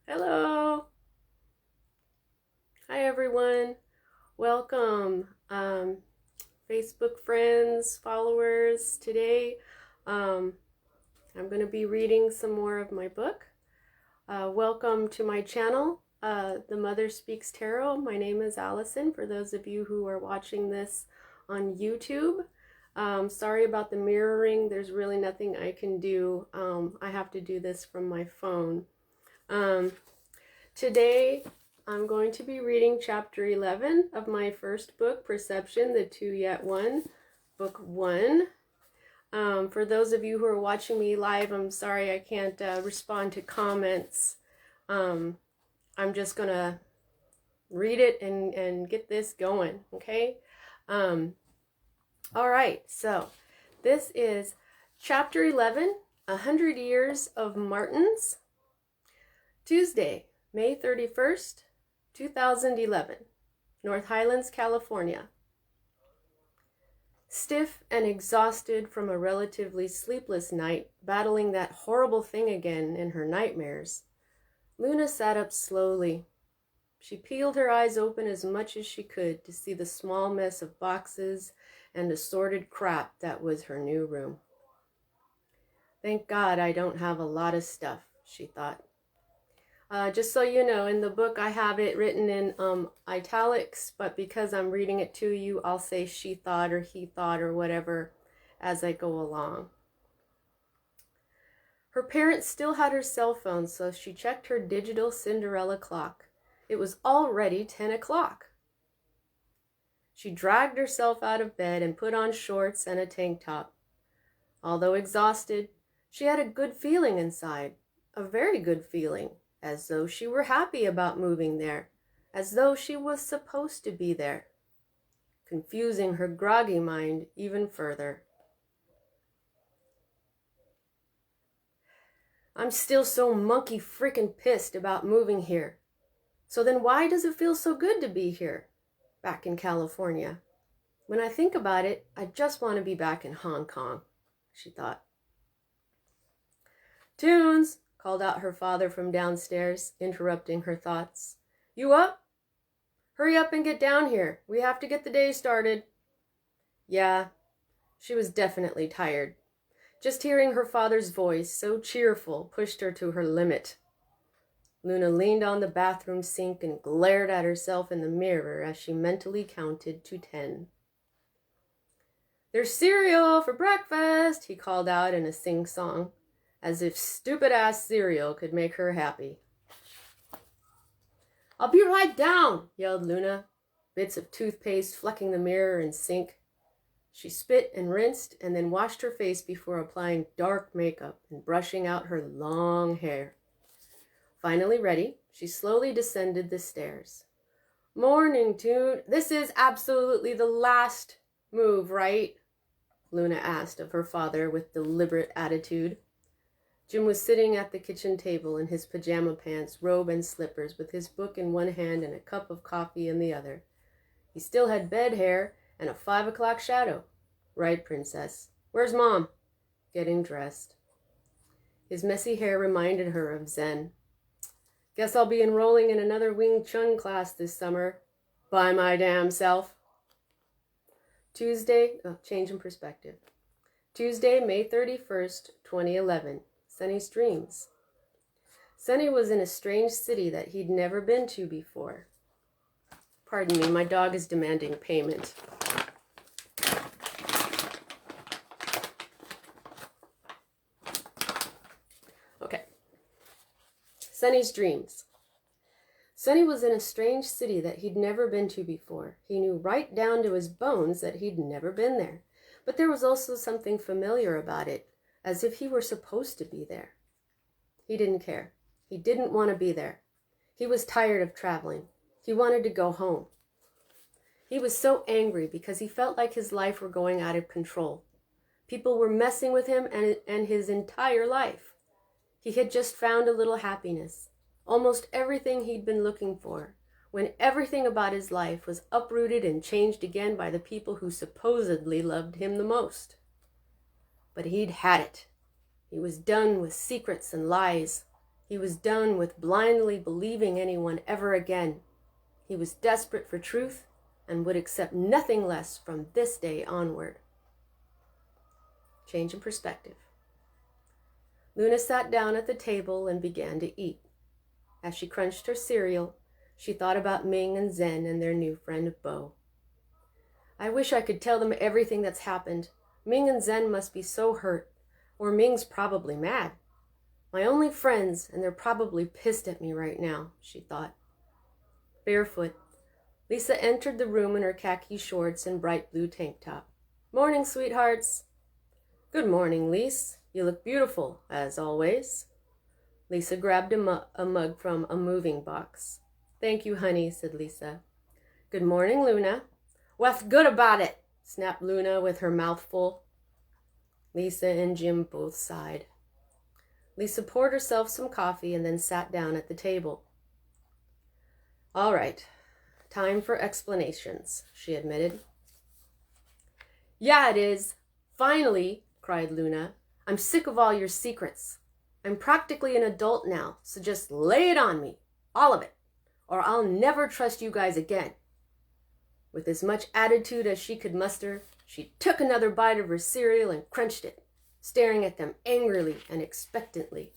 Hello. Hi, everyone. Welcome, Facebook friends, followers. Today, um, I'm going to be reading some more of my book. Welcome to my channel, The Mother Speaks Tarot. My name is Allison, for those of you who are watching this on YouTube. Sorry about the mirroring. There's really nothing I can do. I have to do this from my phone. Today, I'm going to be reading chapter 11 of my first book, Perception, the Two Yet One, book 1. For those of you who are watching me live, I'm sorry I can't respond to comments. I'm just going to read it and get this going, okay? All right, so this is chapter 11, 100 Years of Martins, Tuesday, May 31st, 2011, North Highlands, California. Stiff and exhausted from a relatively sleepless night, battling that horrible thing again in her nightmares, Luna sat up slowly. She peeled her eyes open as much as she could to see the small mess of boxes and assorted crap that was her new room. Thank God I don't have a lot of stuff, she thought. Just so you know, in the book I have it written in italics, but because I'm reading it to you, I'll say she thought or he thought or whatever as I go along. Her parents still had her cell phone, so she checked her digital Cinderella clock. It was already 10 o'clock. She dragged herself out of bed and put on shorts and a tank top. Although exhausted, she had a good feeling inside, a very good feeling. As though she were happy about moving there, as though she was supposed to be there, confusing her groggy mind even further. I'm still so monkey frickin' pissed about moving here. So then why does it feel so good to be here, back in California? When I think about it, I just want to be back in Hong Kong, she thought. Tunes, called out her father from downstairs, interrupting her thoughts. You up? Hurry up and get down here. We have to get the day started. Yeah, she was definitely tired. Just hearing her father's voice, so cheerful, pushed her to her limit. Luna leaned on the bathroom sink and glared at herself in the mirror as she mentally counted to 10. There's cereal for breakfast, he called out in a sing-song, as if stupid-ass cereal could make her happy. I'll be right down, yelled Luna, bits of toothpaste flecking the mirror and sink. She spit and rinsed and then washed her face before applying dark makeup and brushing out her long hair. Finally ready, she slowly descended the stairs. Morning, Tune. This is absolutely the last move, right? Luna asked of her father with deliberate attitude. Jim was sitting at the kitchen table in his pajama pants, robe, and slippers, with his book in one hand and a cup of coffee in the other. He still had bed hair and a 5 o'clock shadow. Right, Princess. Where's Mom? Getting dressed. His messy hair reminded her of Zen. Guess I'll be enrolling in another Wing Chun class this summer. By my damn self. Change in perspective. Tuesday, May 31st, 2011. Sunny's dreams. Sunny was in a strange city that he'd never been to before. Pardon me, my dog is demanding payment. Okay. Sunny's dreams. Sunny was in a strange city that he'd never been to before. He knew right down to his bones that he'd never been there. But there was also something familiar about it, as if he were supposed to be there. He didn't care. He didn't want to be there. He was tired of traveling. He wanted to go home. He was so angry because he felt like his life were going out of control. People were messing with him and his entire life. He had just found a little happiness, almost everything he'd been looking for, when everything about his life was uprooted and changed again by the people who supposedly loved him the most. But he'd had it. He was done with secrets and lies. He was done with blindly believing anyone ever again. He was desperate for truth and would accept nothing less from this day onward. Change in perspective. Luna sat down at the table and began to eat. As she crunched her cereal, she thought about Ming and Zen and their new friend Bo. I wish I could tell them everything that's happened. Ming and Zen must be so hurt, or Ming's probably mad. My only friends, and they're probably pissed at me right now, she thought. Barefoot, Lisa entered the room in her khaki shorts and bright blue tank top. Morning, sweethearts. Good morning, Lise. You look beautiful, as always. Lisa grabbed a mug from a moving box. Thank you, honey, said Lisa. Good morning, Luna. What's good about it? Snapped Luna with her mouth full. Lisa and Jim both sighed. Lisa poured herself some coffee and then sat down at the table. All right, time for explanations, she admitted. Yeah, it is. Finally, cried Luna. I'm sick of all your secrets. I'm practically an adult now, so just lay it on me, all of it, or I'll never trust you guys again. With as much attitude as she could muster, she took another bite of her cereal and crunched it, staring at them angrily and expectantly.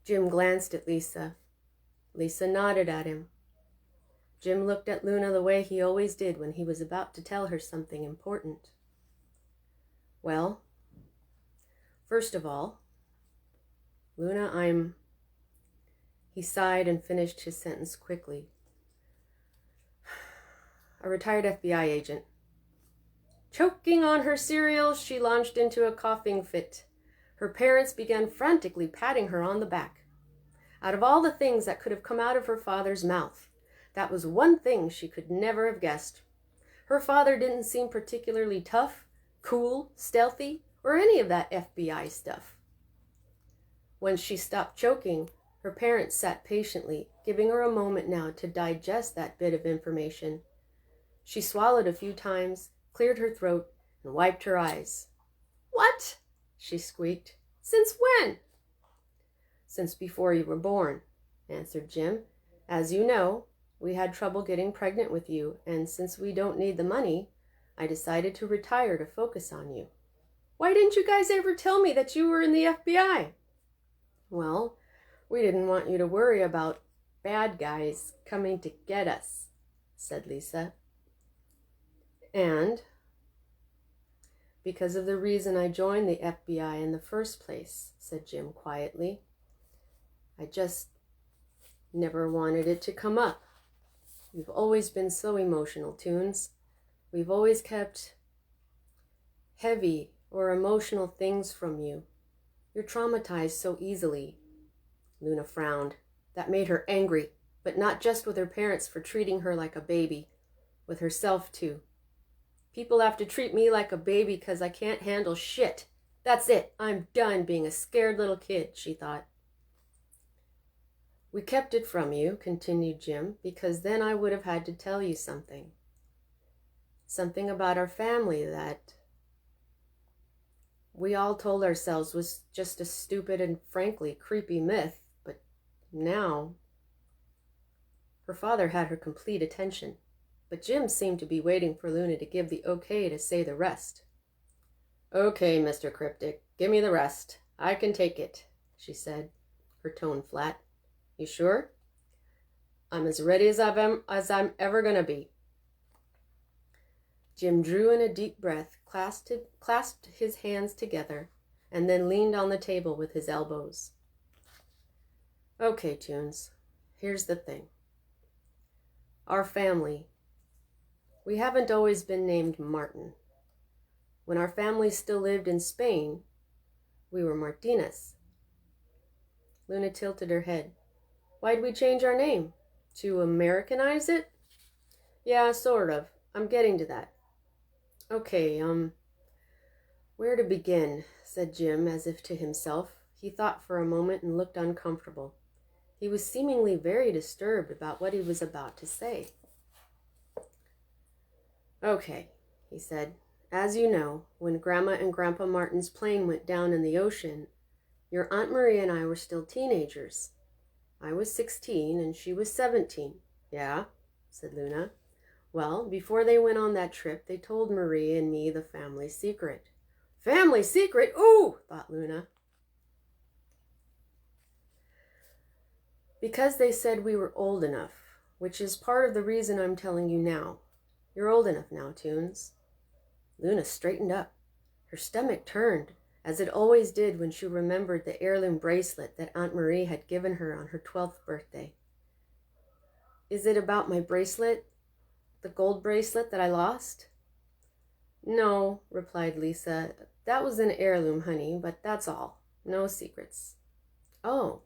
Jim glanced at Lisa. Lisa nodded at him. Jim looked at Luna the way he always did when he was about to tell her something important. Well, first of all, Luna, He sighed and finished his sentence quickly. A retired FBI agent. Choking on her cereal, she launched into a coughing fit. Her parents began frantically patting her on the back. Out of all the things that could have come out of her father's mouth, that was one thing she could never have guessed. Her father didn't seem particularly tough, cool, stealthy, or any of that FBI stuff. When she stopped choking, her parents sat patiently, giving her a moment now to digest that bit of information. She swallowed a few times, cleared her throat, and wiped her eyes. What? She squeaked. Since when? Since before you were born, answered Jim. As you know, we had trouble getting pregnant with you, and since we don't need the money, I decided to retire to focus on you. Why didn't you guys ever tell me that you were in the FBI? Well, we didn't want you to worry about bad guys coming to get us, said Lisa. And because of the reason I joined the FBI in the first place, said Jim quietly. I just never wanted it to come up. You've always been so emotional, Toons. We've always kept heavy or emotional things from you. You're traumatized so easily. Luna frowned. That made her angry, but not just with her parents for treating her like a baby, with herself too. People have to treat me like a baby because I can't handle shit. That's it. I'm done being a scared little kid, she thought. We kept it from you, continued Jim, because then I would have had to tell you something. Something about our family that we all told ourselves was just a stupid and frankly creepy myth, but now her father had her complete attention. But Jim seemed to be waiting for Luna to give the okay to say the rest. Okay, Mr. Cryptic, give me the rest. I can take it, she said, her tone flat. You sure? I'm as ready as I'm ever gonna be. Jim drew in a deep breath, clasped his hands together, and then leaned on the table with his elbows. Okay, Toons, here's the thing. Our family, we haven't always been named Martin. When our family still lived in Spain, we were Martinez. Luna tilted her head. Why'd we change our name? To Americanize it? Yeah, sort of. I'm getting to that. Okay, where to begin, said Jim, as if to himself. He thought for a moment and looked uncomfortable. He was seemingly very disturbed about what he was about to say. Okay, he said. As you know, when Grandma and Grandpa Martin's plane went down in the ocean, Your Aunt Marie and I were still teenagers. I was 16 and she was 17. Yeah, said Luna. Well, before they went on that trip, they told Marie and me the family secret. Family secret? Ooh, thought Luna. Because they said we were old enough, which is part of the reason I'm telling you now. You're old enough now, Toons. Luna straightened up. Her stomach turned, as it always did when she remembered the heirloom bracelet that Aunt Marie had given her on her 12th birthday. Is it about my bracelet? The gold bracelet that I lost? No, replied Lisa. That was an heirloom, honey, but that's all. No secrets. Oh.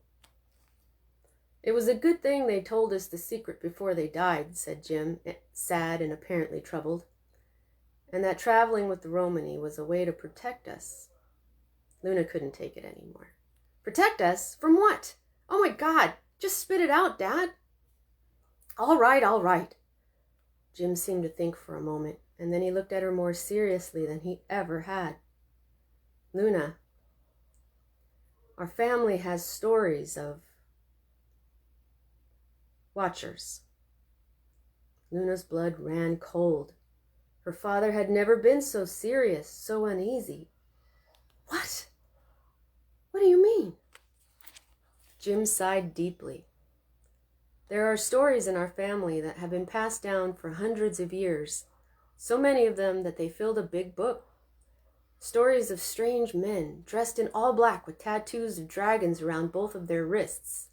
It was a good thing they told us the secret before they died, said Jim, sad and apparently troubled. And that traveling with the Romany was a way to protect us. Luna couldn't take it anymore. Protect us? From what? Oh my God, just spit it out, Dad. All right. Jim seemed to think for a moment, and then he looked at her more seriously than he ever had. Luna, our family has stories of watchers. Luna's blood ran cold. Her father had never been so serious, so uneasy. What? What do you mean? Jim sighed deeply. There are stories in our family that have been passed down for hundreds of years, so many of them that they filled a big book. Stories of strange men dressed in all black with tattoos of dragons around both of their wrists.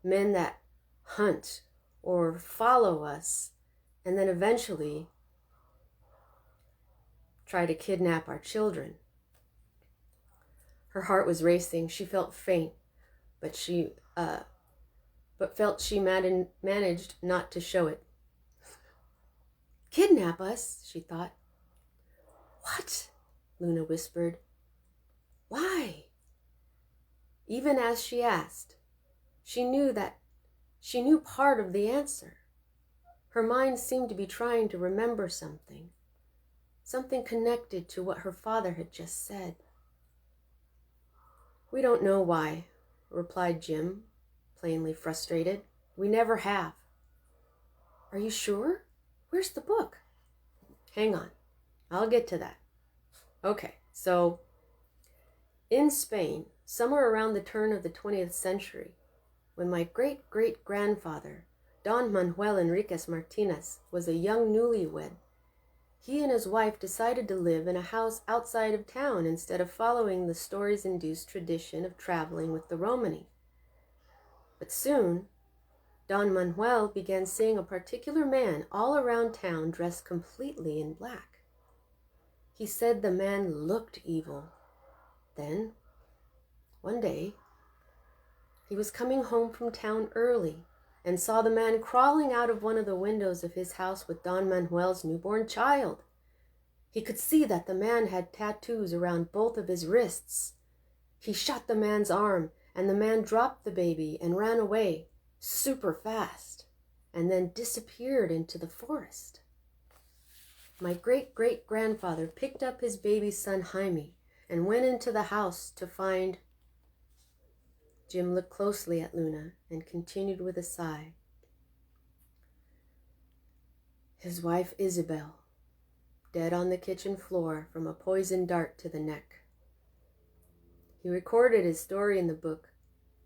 Men that hunt or follow us and then eventually try to kidnap our children. Her heart was racing. She felt faint, but felt she managed not to show it. Kidnap us, she thought. What? Luna whispered. Why? Even as she asked, she knew part of the answer. Her mind seemed to be trying to remember something connected to what her father had just said. We don't know why, replied Jim, plainly frustrated. We never have. Are you sure? Where's the book? Hang on, I'll get to that. Okay, so in Spain, somewhere around the turn of the 20th century, when my great-great-grandfather, Don Manuel Enriquez Martinez, was a young newlywed, he and his wife decided to live in a house outside of town instead of following the stories-induced tradition of traveling with the Romany. But soon, Don Manuel began seeing a particular man all around town dressed completely in black. He said the man looked evil. Then, one day, he was coming home from town early and saw the man crawling out of one of the windows of his house with Don Manuel's newborn child. He could see that the man had tattoos around both of his wrists. He shot the man's arm, and the man dropped the baby and ran away, super fast, and then disappeared into the forest. My great-great-grandfather picked up his baby son Jaime and went into the house to find... Jim looked closely at Luna and continued with a sigh. His wife Isabel, dead on the kitchen floor from a poisoned dart to the neck. He recorded his story in the book,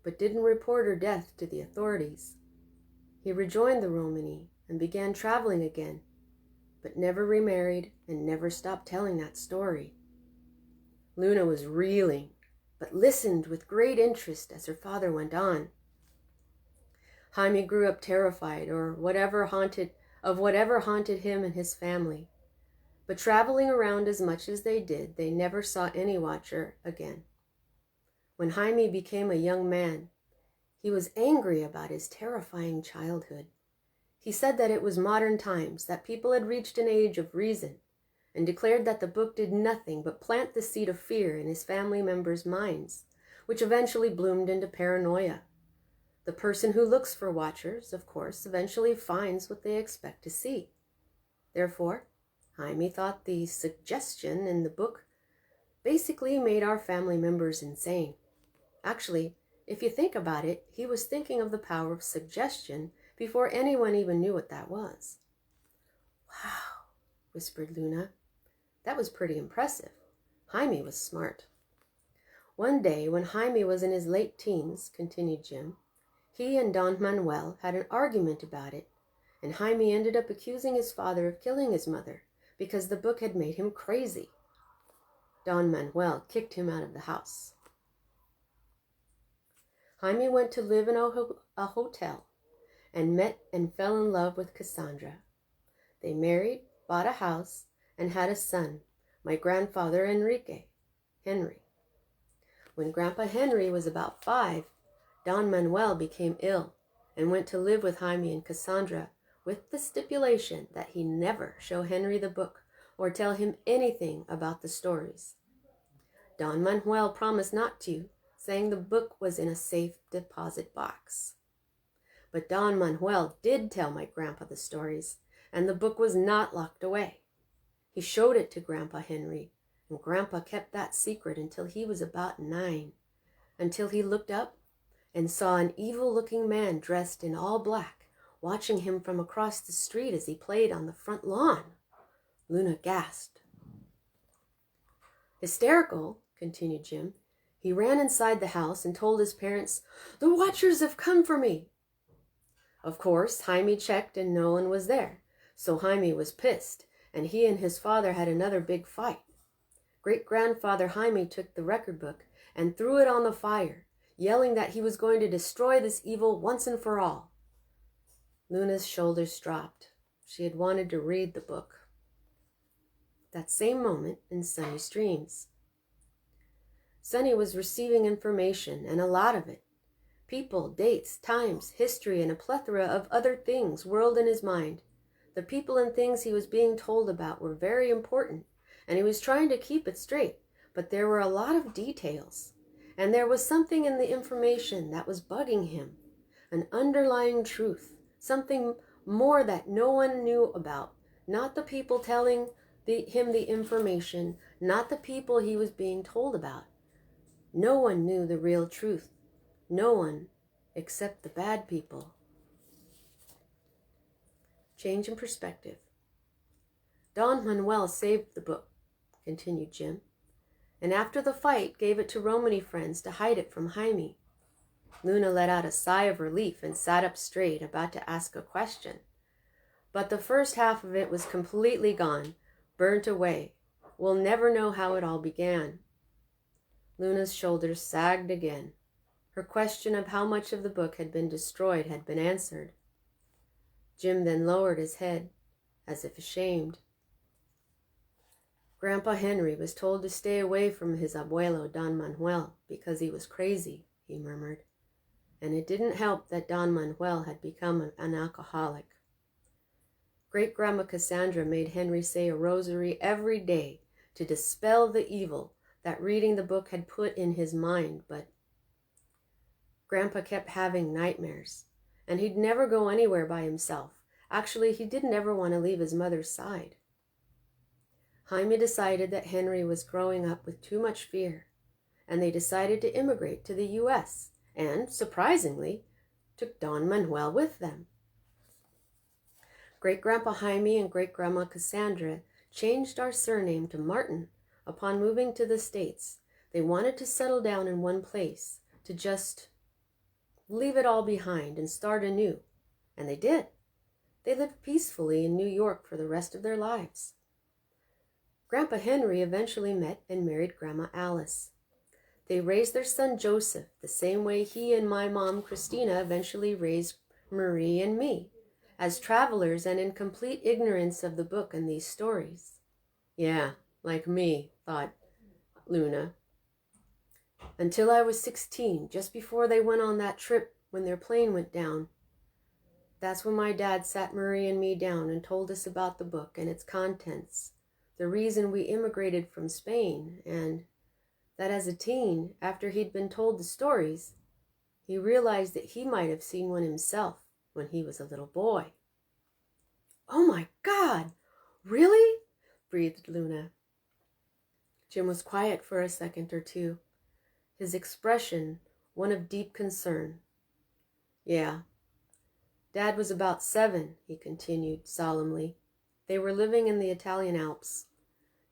but didn't report her death to the authorities. He rejoined the Romany and began traveling again, but never remarried and never stopped telling that story. Luna was reeling, but listened with great interest as her father went on. Jaime grew up terrified of whatever haunted him and his family. But traveling around as much as they did, they never saw any watcher again. When Jaime became a young man, he was angry about his terrifying childhood. He said that it was modern times, that people had reached an age of reason, and declared that the book did nothing but plant the seed of fear in his family members' minds, which eventually bloomed into paranoia. The person who looks for watchers, of course, eventually finds what they expect to see. Therefore, Jaime thought the suggestion in the book basically made our family members insane. Actually, if you think about it, he was thinking of the power of suggestion before anyone even knew what that was. Wow, whispered Luna. That was pretty impressive. Jaime was smart. One day, when Jaime was in his late teens, continued Jim, he and Don Manuel had an argument about it, and Jaime ended up accusing his father of killing his mother because the book had made him crazy. Don Manuel kicked him out of the house. Jaime went to live in a hotel and met and fell in love with Cassandra. They married, bought a house, and had a son, my grandfather Henry. When Grandpa Henry was about 5, Don Manuel became ill and went to live with Jaime and Cassandra with the stipulation that he never show Henry the book or tell him anything about the stories. Don Manuel promised not to, saying the book was in a safe deposit box. But Don Manuel did tell my grandpa the stories, and the book was not locked away. He showed it to Grandpa Henry, and Grandpa kept that secret until he was about 9, until he looked up and saw an evil-looking man dressed in all black, watching him from across the street as he played on the front lawn. Luna gasped. Hysterical, continued Jim, he ran inside the house and told his parents, "The Watchers have come for me." Of course, Jaime checked and no one was there, so Jaime was pissed, and he and his father had another big fight. Great-grandfather Jaime took the record book and threw it on the fire, yelling that he was going to destroy this evil once and for all. Luna's shoulders dropped. She had wanted to read the book. That same moment in Sunny's dreams. Sunny was receiving information, and a lot of it. People, dates, times, history, and a plethora of other things whirled in his mind. The people and things he was being told about were very important, and he was trying to keep it straight, but there were a lot of details. And there was something in the information that was bugging him, an underlying truth, something more that no one knew about, not the people telling him the information, not the people he was being told about. No one knew the real truth. No one except the bad people. Change in perspective. Don Manuel saved the book, continued Jim, and after the fight gave it to Romany friends to hide it from Jaime. Luna let out a sigh of relief and sat up straight, about to ask a question. But the first half of it was completely gone, burnt away. We'll never know how it all began. Luna's shoulders sagged again. Her question of how much of the book had been destroyed had been answered. Jim then lowered his head, as if ashamed. Grandpa Henry was told to stay away from his abuelo, Don Manuel, because he was crazy, he murmured. And it didn't help that Don Manuel had become an alcoholic. Great-Grandma Cassandra made Henry say a rosary every day to dispel the evil that reading the book had put in his mind, but Grandpa kept having nightmares, and he'd never go anywhere by himself. Actually, he didn't ever want to leave his mother's side. Jaime decided that Henry was growing up with too much fear, and they decided to immigrate to the U.S., and, surprisingly, took Don Manuel with them. Great-Grandpa Jaime and Great-Grandma Cassandra changed our surname to Martin upon moving to the States. They wanted to settle down in one place, to just leave it all behind and start anew. And they did. They lived peacefully in New York for the rest of their lives. Grandpa Henry eventually met and married Grandma Alice. They raised their son Joseph the same way he and my mom Christina eventually raised Marie and me, as travelers and in complete ignorance of the book and these stories. Yeah, like me, thought Luna. Until I was 16, just before they went on that trip when their plane went down. That's when my dad sat Marie and me down and told us about the book and its contents, the reason we immigrated from Spain, and that as a teen, after he'd been told the stories, he realized that he might have seen one himself when he was a little boy. "Oh my God, really?" breathed Luna. Jim was quiet for a second or two. His expression one of deep concern. Yeah. Dad was about 7, he continued solemnly. They were living in the Italian Alps.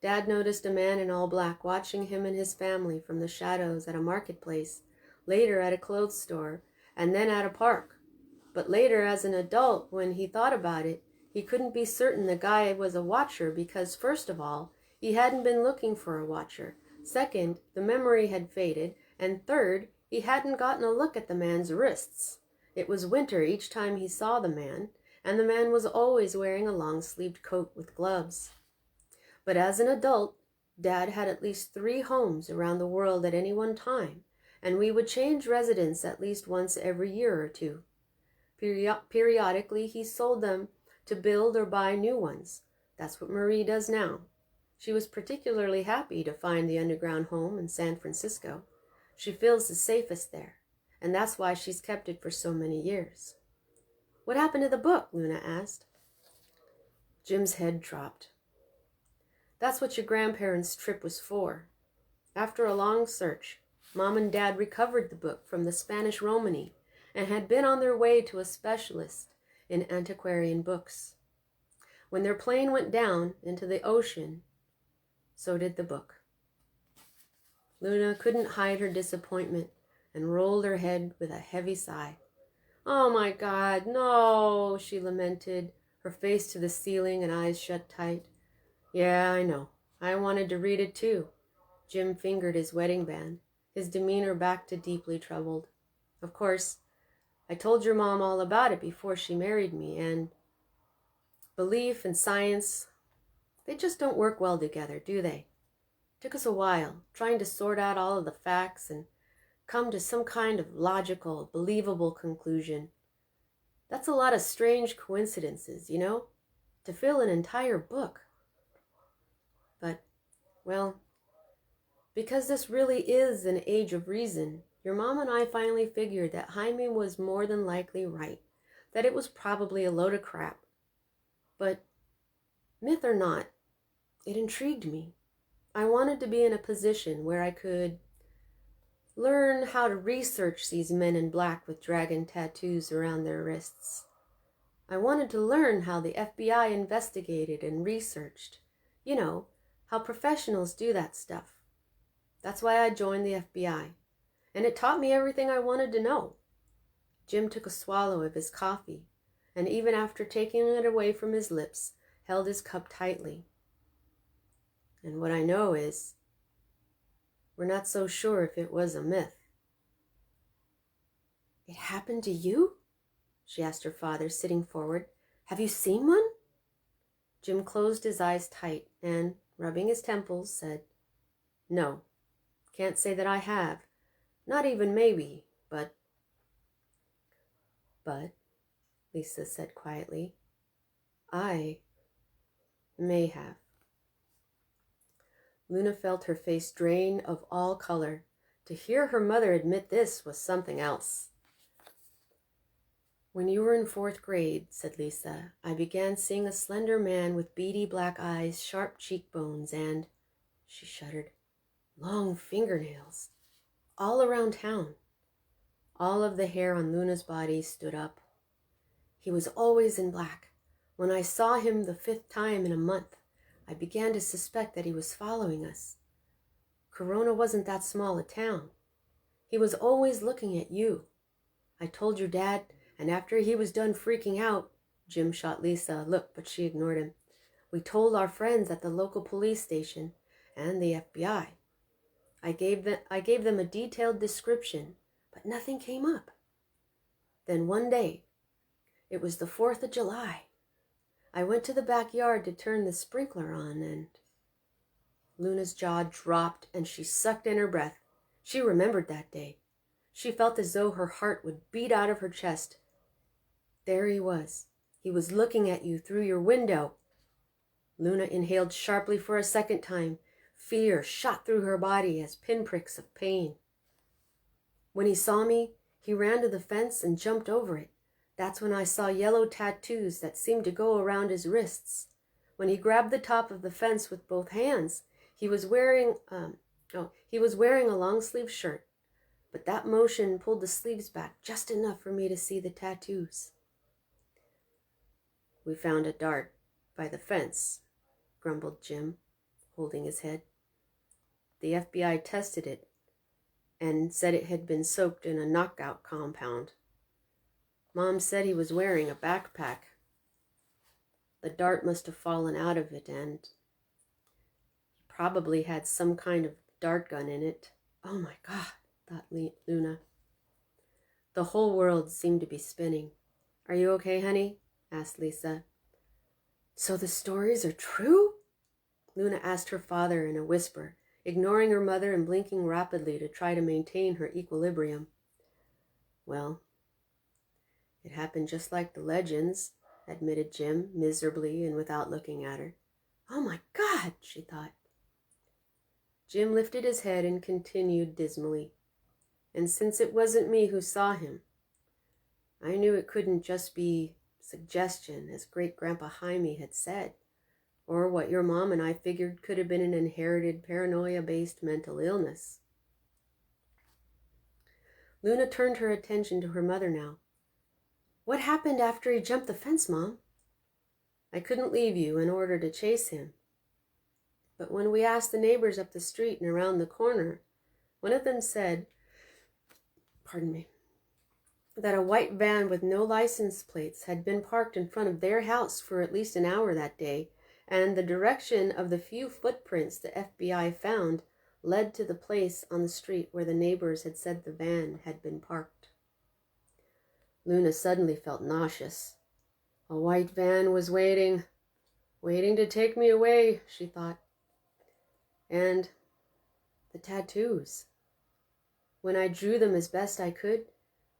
Dad noticed a man in all black watching him and his family from the shadows at a marketplace, later at a clothes store, and then at a park. But later, as an adult, when he thought about it, he couldn't be certain the guy was a watcher because, first of all, he hadn't been looking for a watcher. Second, the memory had faded. And third, he hadn't gotten a look at the man's wrists. It was winter each time he saw the man, and the man was always wearing a long-sleeved coat with gloves. But as an adult, Dad had at least 3 homes around the world at any one time, and we would change residence at least once every year or 2. Periodically, he sold them to build or buy new ones. That's what Marie does now. She was particularly happy to find the underground home in San Francisco. She feels the safest there, and that's why she's kept it for so many years. What happened to the book? Luna asked. Jim's head dropped. That's what your grandparents' trip was for. After a long search, Mom and Dad recovered the book from the Spanish Romany and had been on their way to a specialist in antiquarian books. When their plane went down into the ocean, so did the book. Luna couldn't hide her disappointment and rolled her head with a heavy sigh. Oh my God, no, she lamented, her face to the ceiling and eyes shut tight. Yeah, I know. I wanted to read it too. Jim fingered his wedding band, his demeanor back to deeply troubled. Of course, I told your mom all about it before she married me, and belief and science, they just don't work well together, do they? It took us a while, trying to sort out all of the facts and come to some kind of logical, believable conclusion. That's a lot of strange coincidences, you know, to fill an entire book. But, well, because this really is an age of reason, your mom and I finally figured that Jaime was more than likely right, that it was probably a load of crap. But, myth or not, it intrigued me. I wanted to be in a position where I could learn how to research these men in black with dragon tattoos around their wrists. I wanted to learn how the FBI investigated and researched. You know, how professionals do that stuff. That's why I joined the FBI, and it taught me everything I wanted to know. Jim took a swallow of his coffee, and even after taking it away from his lips, held his cup tightly. And what I know is, we're not so sure if it was a myth. It happened to you? She asked her father, sitting forward. Have you seen one? Jim closed his eyes tight and, rubbing his temples, said, No, can't say that I have. Not even maybe, but, Lisa said quietly, I may have. Luna felt her face drain of all color. To hear her mother admit this was something else. When you were in 4th grade, said Lisa, I began seeing a slender man with beady black eyes, sharp cheekbones, and, she shuddered, long fingernails, all around town. All of the hair on Luna's body stood up. He was always in black. When I saw him the 5th time in a month, I began to suspect that he was following us. Corona wasn't that small a town. He was always looking at you. I told your dad, and after he was done freaking out, Jim shot Lisa a look, but she ignored him. We told our friends at the local police station and the FBI. I gave them a detailed description, but nothing came up. Then one day, it was the 4th of July, I went to the backyard to turn the sprinkler on, and Luna's jaw dropped and she sucked in her breath. She remembered that day. She felt as though her heart would beat out of her chest. There he was. He was looking at you through your window. Luna inhaled sharply for a 2nd time. Fear shot through her body as pinpricks of pain. When he saw me, he ran to the fence and jumped over it. That's when I saw yellow tattoos that seemed to go around his wrists. When he grabbed the top of the fence with both hands, he was wearing a long-sleeve shirt, but that motion pulled the sleeves back just enough for me to see the tattoos. We found a dart by the fence, grumbled Jim, holding his head. The FBI tested it and said it had been soaked in a knockout compound. Mom said he was wearing a backpack. The dart must have fallen out of it, and he probably had some kind of dart gun in it. Oh my God, thought Luna. The whole world seemed to be spinning. Are you okay, honey? Asked Lisa. So the stories are true? Luna asked her father in a whisper, ignoring her mother and blinking rapidly to try to maintain her equilibrium. Well, it happened just like the legends, admitted Jim, miserably and without looking at her. Oh my God, she thought. Jim lifted his head and continued dismally. And since it wasn't me who saw him, I knew it couldn't just be suggestion, as Great-Grandpa Jaime had said, or what your mom and I figured could have been an inherited paranoia-based mental illness. Luna turned her attention to her mother now. What happened after he jumped the fence, Mom? I couldn't leave you in order to chase him. But when we asked the neighbors up the street and around the corner, one of them said, that a white van with no license plates had been parked in front of their house for at least an hour that day, and the direction of the few footprints the FBI found led to the place on the street where the neighbors had said the van had been parked. Luna suddenly felt nauseous. A white van was waiting to take me away, she thought. And the tattoos. When I drew them as best I could,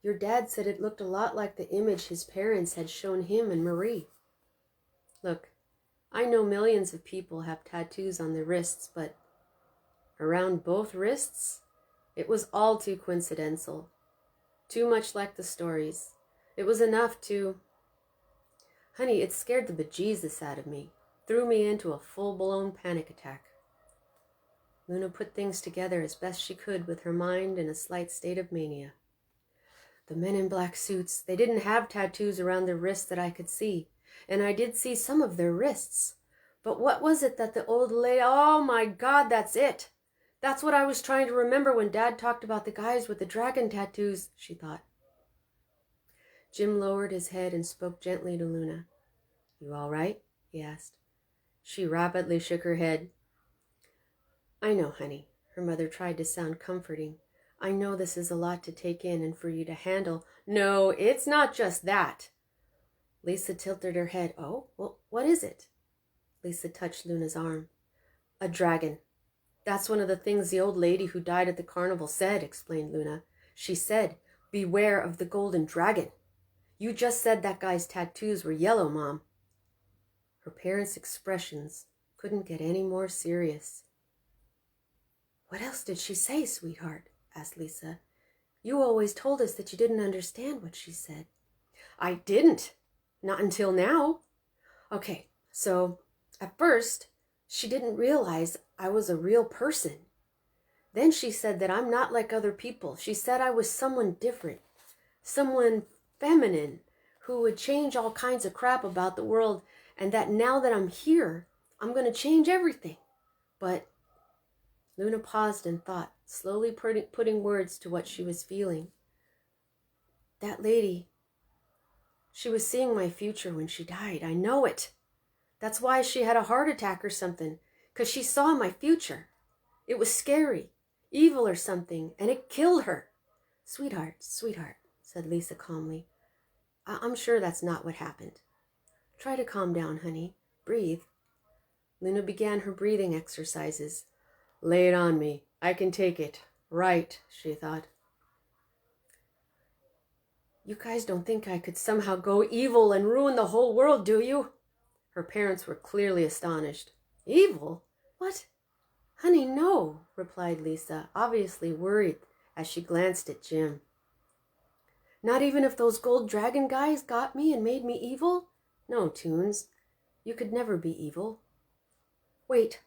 your dad said it looked a lot like the image his parents had shown him and Marie. Look, I know millions of people have tattoos on their wrists, but around both wrists, it was all too coincidental. Too much like the stories. It was enough to... Honey, it scared the bejesus out of me. Threw me into a full-blown panic attack. Luna put things together as best she could with her mind in a slight state of mania. The men in black suits, they didn't have tattoos around their wrists that I could see, and I did see some of their wrists. But what was it that the old lady... Oh my God, that's it! That's what I was trying to remember when Dad talked about the guys with the dragon tattoos, she thought. Jim lowered his head and spoke gently to Luna. You all right? He asked. She rapidly shook her head. I know, honey. Her mother tried to sound comforting. I know this is a lot to take in and for you to handle. No, it's not just that. Lisa tilted her head. Oh, well, what is it? Lisa touched Luna's arm. A dragon. That's one of the things the old lady who died at the carnival said, explained Luna. She said, beware of the golden dragon. You just said that guy's tattoos were yellow, Mom. Her parents' expressions couldn't get any more serious. What else did she say, sweetheart? Asked Lisa. You always told us that you didn't understand what she said. I didn't. Not until now. Okay, so at first, she didn't realize I was a real person. Then she said that I'm not like other people. She said I was someone different, someone feminine, who would change all kinds of crap about the world, and that now that I'm here, I'm going to change everything. But Luna paused and thought, slowly putting words to what she was feeling. That lady, she was seeing my future when she died. I know it. That's why she had a heart attack or something, because she saw my future. It was scary, evil or something, and it killed her. Sweetheart, said Lisa calmly. I'm sure that's not what happened. Try to calm down, honey. Breathe. Luna began her breathing exercises. Lay it on me. I can take it. Right, she thought. You guys don't think I could somehow go evil and ruin the whole world, do you? Her parents were clearly astonished. Evil? What? Honey, no, replied Lisa, obviously worried as she glanced at Jim. Not even if those gold dragon guys got me and made me evil? No, Toons. You could never be evil. Wait,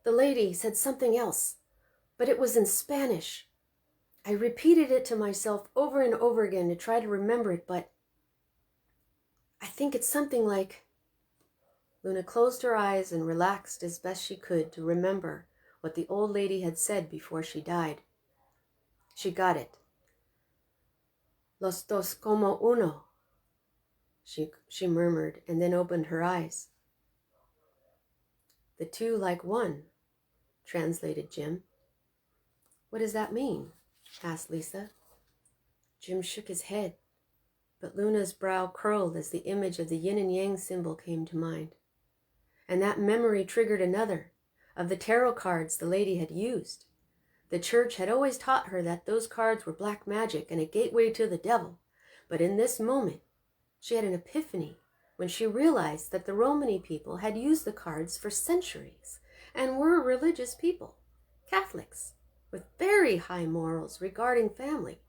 the lady said something else, but it was in Spanish. I repeated it to myself over and over again to try to remember it, but I think it's something like... Luna closed her eyes and relaxed as best she could to remember what the old lady had said before she died. She got it. Los dos como uno, she murmured, and then opened her eyes. The two like one, translated Jim. What does that mean? Asked Lisa. Jim shook his head, but Luna's brow curled as the image of the yin and yang symbol came to mind. And that memory triggered another, of the tarot cards the lady had used. The church had always taught her that those cards were black magic and a gateway to the devil, but in this moment, she had an epiphany when she realized that the Romany people had used the cards for centuries and were religious people, Catholics, with very high morals regarding family.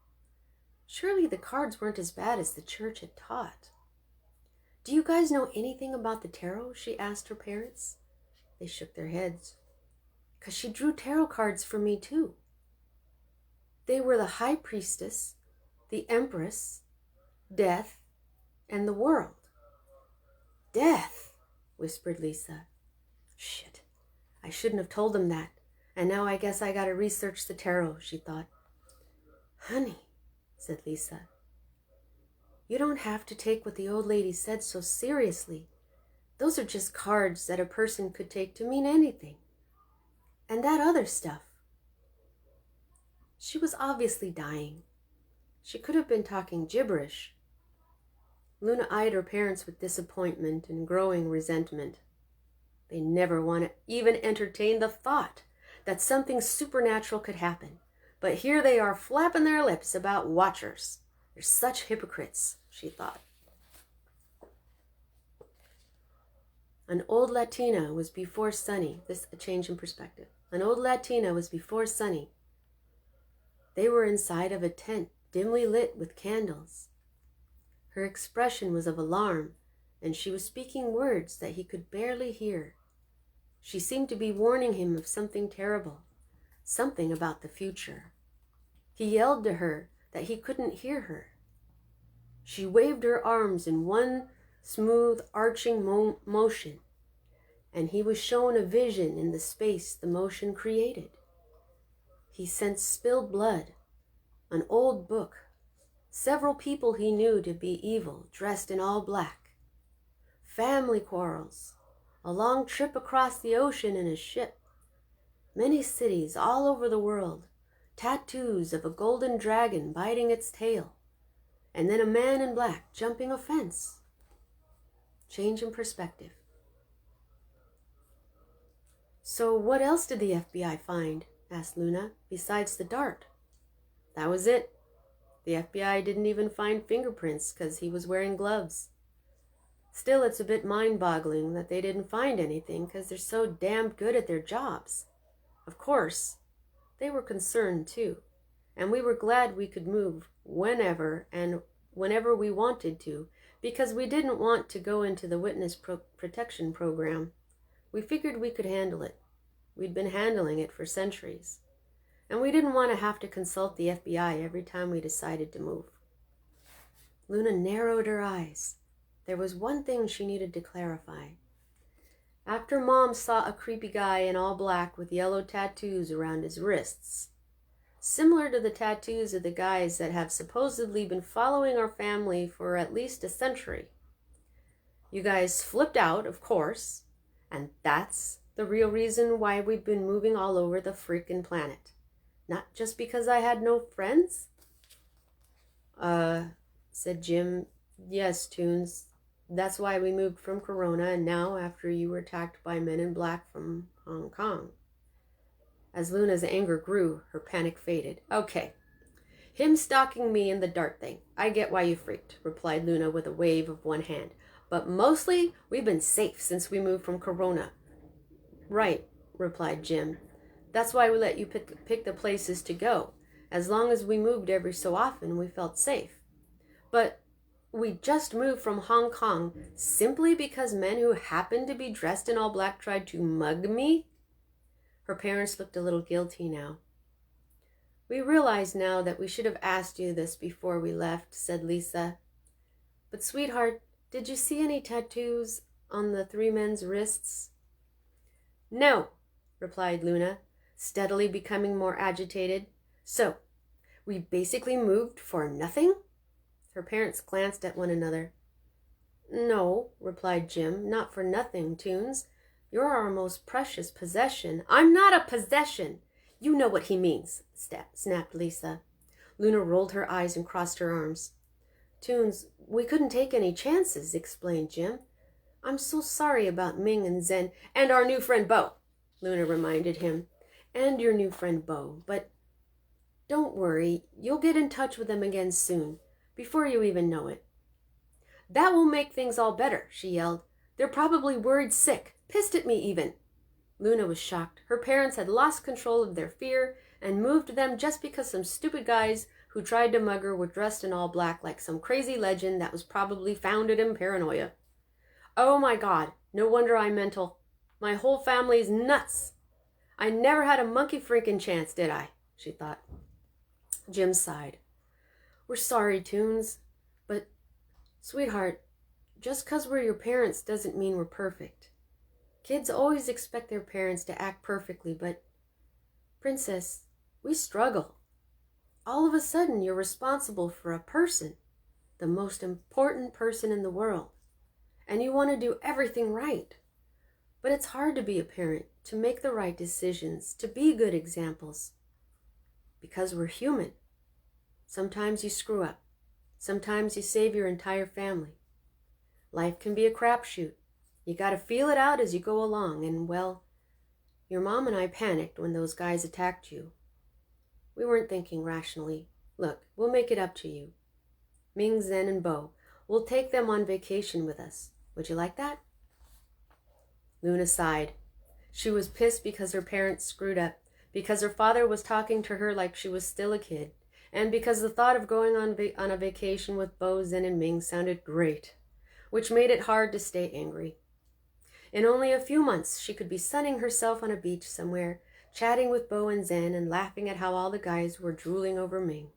Surely the cards weren't as bad as the church had taught. Do you guys know anything about the tarot? She asked her parents. They shook their heads. 'Cause she drew tarot cards for me too. They were the High Priestess, the Empress, Death, and the World. Death, whispered Lisa. Shit, I shouldn't have told them that. And now I guess I gotta research the tarot, she thought. Honey, said Lisa, you don't have to take what the old lady said so seriously. Those are just cards that a person could take to mean anything. And that other stuff. She was obviously dying. She could have been talking gibberish. Luna eyed her parents with disappointment and growing resentment. They never want to even entertain the thought that something supernatural could happen. But here they are flapping their lips about watchers. They're such hypocrites, she thought. An old Latina was before Sunny. This a change in perspective. An old Latina was before Sunny. They were inside of a tent, dimly lit with candles. Her expression was of alarm, and she was speaking words that he could barely hear. She seemed to be warning him of something terrible, something about the future. He yelled to her that he couldn't hear her. She waved her arms in one smooth, arching motion, and he was shown a vision in the space the motion created. He sensed spilled blood, an old book, several people he knew to be evil, dressed in all black, family quarrels, a long trip across the ocean in a ship, many cities all over the world, tattoos of a golden dragon biting its tail, and then a man in black jumping a fence. Change in perspective. So what else did the FBI find? Asked Luna, besides the dart. That was it. The FBI didn't even find fingerprints because he was wearing gloves. Still, it's a bit mind-boggling that they didn't find anything because they're so damned good at their jobs. Of course, they were concerned too, and we were glad we could move whenever and whenever we wanted to, because we didn't want to go into the witness protection program. We figured we could handle it. We'd been handling it for centuries. And we didn't want to have to consult the FBI every time we decided to move. Luna narrowed her eyes. There was one thing she needed to clarify. After Mom saw a creepy guy in all black with yellow tattoos around his wrists, similar to the tattoos of the guys that have supposedly been following our family for at least a century. You guys flipped out, of course, and that's the real reason why we've been moving all over the freaking planet. Not just because I had no friends? Said Jim. Yes, Toons. That's why we moved from Corona, and now after you were attacked by men in black from Hong Kong. As Luna's anger grew, her panic faded. Okay. Him stalking me and the dart thing. I get why you freaked, replied Luna with a wave of one hand. But mostly, we've been safe since we moved from Corona. Right, replied Jim. That's why we let you pick the places to go. As long as we moved every so often, we felt safe. But we just moved from Hong Kong simply because men who happened to be dressed in all black tried to mug me? Her parents looked a little guilty now. We realize now that we should have asked you this before we left, said Lisa. But sweetheart, did you see any tattoos on the three men's wrists? No, replied Luna, steadily becoming more agitated. So, we basically moved for nothing? Her parents glanced at one another. No, replied Jim, not for nothing, Toons. You're our most precious possession. I'm not a possession. You know what he means, snapped Lisa. Luna rolled her eyes and crossed her arms. Toons, we couldn't take any chances, explained Jim. I'm so sorry about Ming and Zen and our new friend Bo, Luna reminded him. And your new friend Bo, but don't worry, you'll get in touch with them again soon, before you even know it. That will make things all better, she yelled. They're probably worried sick, pissed at me even. Luna was shocked. Her parents had lost control of their fear and moved them just because some stupid guys who tried to mug her were dressed in all black like some crazy legend that was probably founded in paranoia. Oh my God, no wonder I'm mental. My whole family's nuts. I never had a monkey freaking chance, did I? She thought. Jim sighed. We're sorry, Toons, but, sweetheart, just 'cause we're your parents doesn't mean we're perfect. Kids always expect their parents to act perfectly, but, Princess, we struggle. All of a sudden, you're responsible for a person, the most important person in the world, and you want to do everything right. But it's hard to be a parent, to make the right decisions, to be good examples, because we're human. Sometimes you screw up. Sometimes you save your entire family. Life can be a crapshoot. You gotta feel it out as you go along, and, well, your mom and I panicked when those guys attacked you. We weren't thinking rationally. Look, we'll make it up to you. Ming, Zen, and Bo. We'll take them on vacation with us. Would you like that? Luna sighed. She was pissed because her parents screwed up, because her father was talking to her like she was still a kid, and because the thought of going on a vacation with Bo, Zen, and Ming sounded great, which made it hard to stay angry. In only a few months, she could be sunning herself on a beach somewhere, chatting with Bo and Zen and laughing at how all the guys were drooling over Ming.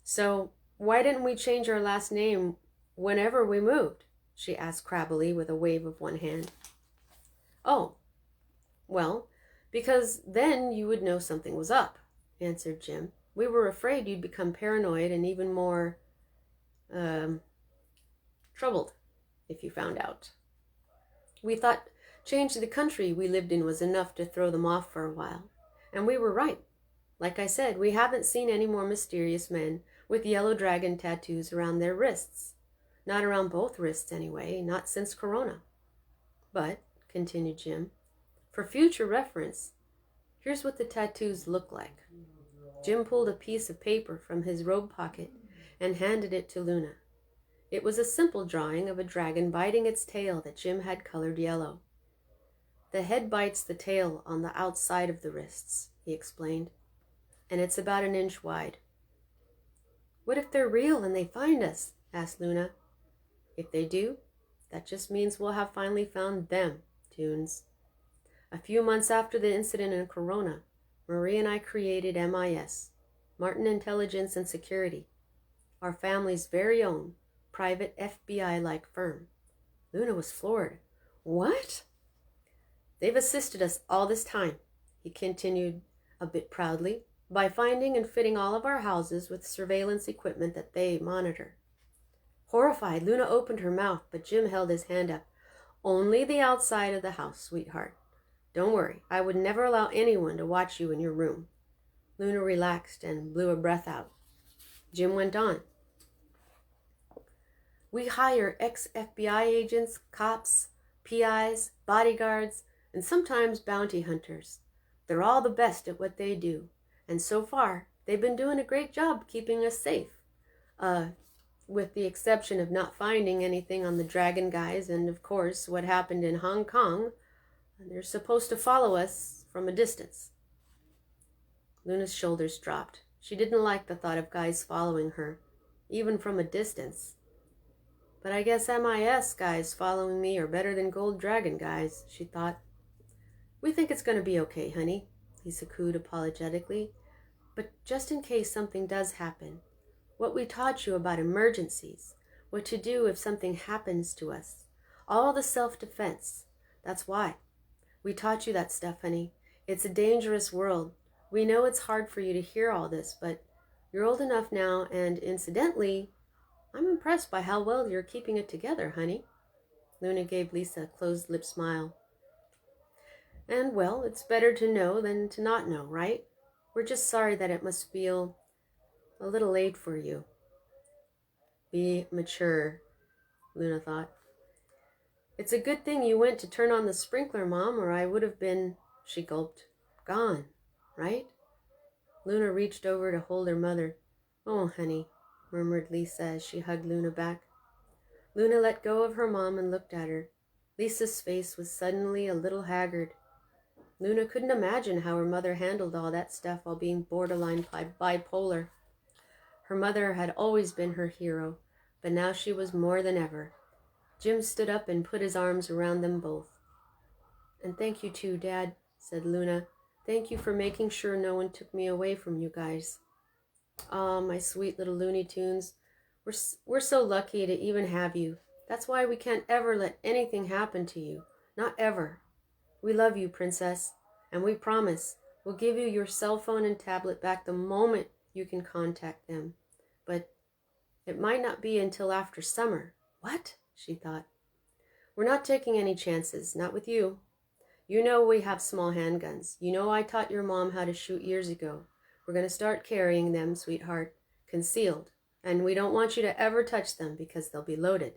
So, why didn't we change our last name whenever we moved? She asked crabbily with a wave of one hand. Oh, well, because then you would know something was up, answered Jim. We were afraid you'd become paranoid and even more, troubled if you found out. We thought change the country we lived in was enough to throw them off for a while. And we were right. Like I said, we haven't seen any more mysterious men with yellow dragon tattoos around their wrists. Not around both wrists anyway, not since Corona. But, continued Jim, for future reference, here's what the tattoos look like. Jim pulled a piece of paper from his robe pocket and handed it to Luna. It was a simple drawing of a dragon biting its tail that Jim had colored yellow. The head bites the tail on the outside of the wrists, he explained, and it's about 1 inch wide. What if they're real and they find us? Asked Luna. If they do, that just means we'll have finally found them, Toons. A few months after the incident in Corona, Marie and I created MIS, Martin Intelligence and Security, our family's very own private FBI-like firm. Luna was floored. What? They've assisted us all this time, he continued a bit proudly, by finding and fitting all of our houses with surveillance equipment that they monitor. Horrified, Luna opened her mouth, but Jim held his hand up. Only the outside of the house, sweetheart. Don't worry, I would never allow anyone to watch you in your room. Luna relaxed and blew a breath out. Jim went on. We hire ex-FBI agents, cops, PIs, bodyguards, and sometimes bounty hunters. They're all the best at what they do, and so far, they've been doing a great job keeping us safe. With the exception of not finding anything on the dragon guys and, of course, what happened in Hong Kong. They're supposed to follow us from a distance. Luna's shoulders dropped. She didn't like the thought of guys following her, even from a distance. But I guess MIS guys following me are better than gold dragon guys, she thought. We think it's going to be okay, honey, he succored apologetically. But just in case something does happen, what we taught you about emergencies, what to do if something happens to us, all the self-defense. That's why. We taught you that stuff, honey. It's a dangerous world. We know it's hard for you to hear all this, but you're old enough now, and incidentally, I'm impressed by how well you're keeping it together, honey. Luna gave Lisa a closed-lipped smile. And, well, it's better to know than to not know, right? We're just sorry that it must feel a little late for you. Be mature, Luna thought. It's a good thing you went to turn on the sprinkler, Mom, or I would have been, she gulped, gone, right? Luna reached over to hold her mother. Oh, honey, murmured Lisa as she hugged Luna back. Luna let go of her mom and looked at her. Lisa's face was suddenly a little haggard. Luna couldn't imagine how her mother handled all that stuff while being borderline bipolar. Her mother had always been her hero, but now she was more than ever. Jim stood up and put his arms around them both. And thank you too, Dad, said Luna. Thank you for making sure no one took me away from you guys. Ah, my sweet little Looney Tunes. We're so lucky to even have you. That's why we can't ever let anything happen to you. Not ever. We love you, Princess, and we promise we'll give you your cell phone and tablet back the moment you can contact them. But it might not be until after summer. What? She thought. We're not taking any chances, not with you. You know we have small handguns. You know I taught your mom how to shoot years ago. We're going to start carrying them, sweetheart, concealed. And we don't want you to ever touch them because they'll be loaded.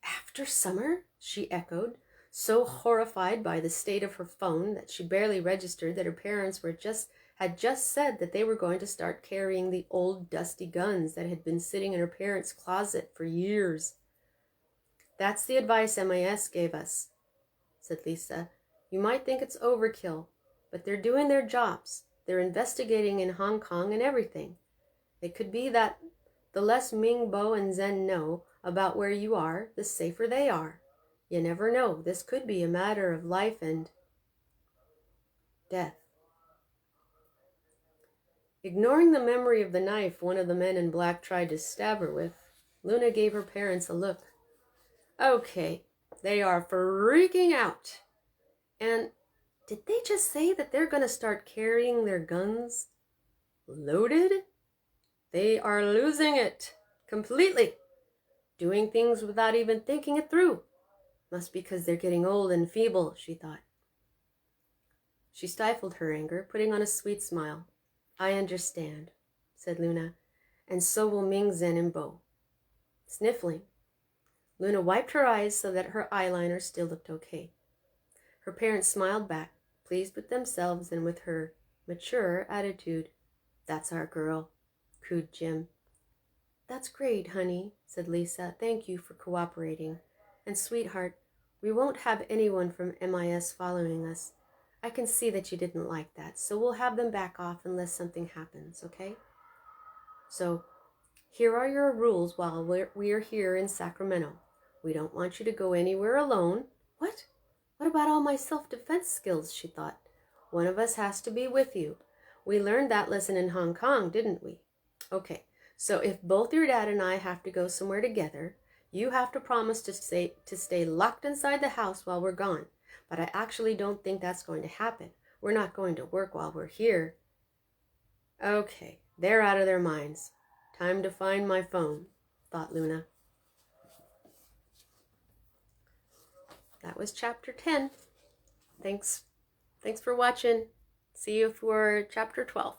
After summer? She echoed, so horrified by the state of her phone that she barely registered that her parents had just said that they were going to start carrying the old dusty guns that had been sitting in her parents' closet for years. That's the advice MIS gave us, said Lisa. You might think it's overkill, but they're doing their jobs. They're investigating in Hong Kong and everything. It could be that the less Ming, Bo, and Zen know about where you are, the safer they are. You never know. This could be a matter of life and death. Ignoring the memory of the knife one of the men in black tried to stab her with, Luna gave her parents a look. Okay, they are freaking out. And did they just say that they're going to start carrying their guns loaded? They are losing it completely. Doing things without even thinking it through. Must be because they're getting old and feeble, she thought. She stifled her anger, putting on a sweet smile. I understand, said Luna, and so will Ming, Zen, and Bo. Sniffling, Luna wiped her eyes so that her eyeliner still looked okay. Her parents smiled back, pleased with themselves and with her mature attitude. That's our girl, cooed Jim. That's great, honey, said Lisa. Thank you for cooperating. And sweetheart, we won't have anyone from MIS following us. I can see that you didn't like that, so we'll have them back off unless something happens, okay? So, here are your rules while we're here in Sacramento. We don't want you to go anywhere alone. What? What about all my self-defense skills, she thought. One of us has to be with you. We learned that lesson in Hong Kong, didn't we? Okay, so if both your dad and I have to go somewhere together, you have to promise to stay locked inside the house while we're gone. But I actually don't think that's going to happen. We're not going to work while we're here. Okay, they're out of their minds. Time to find my phone, thought Luna. That was chapter 10. Thanks for watching. See you for chapter 12.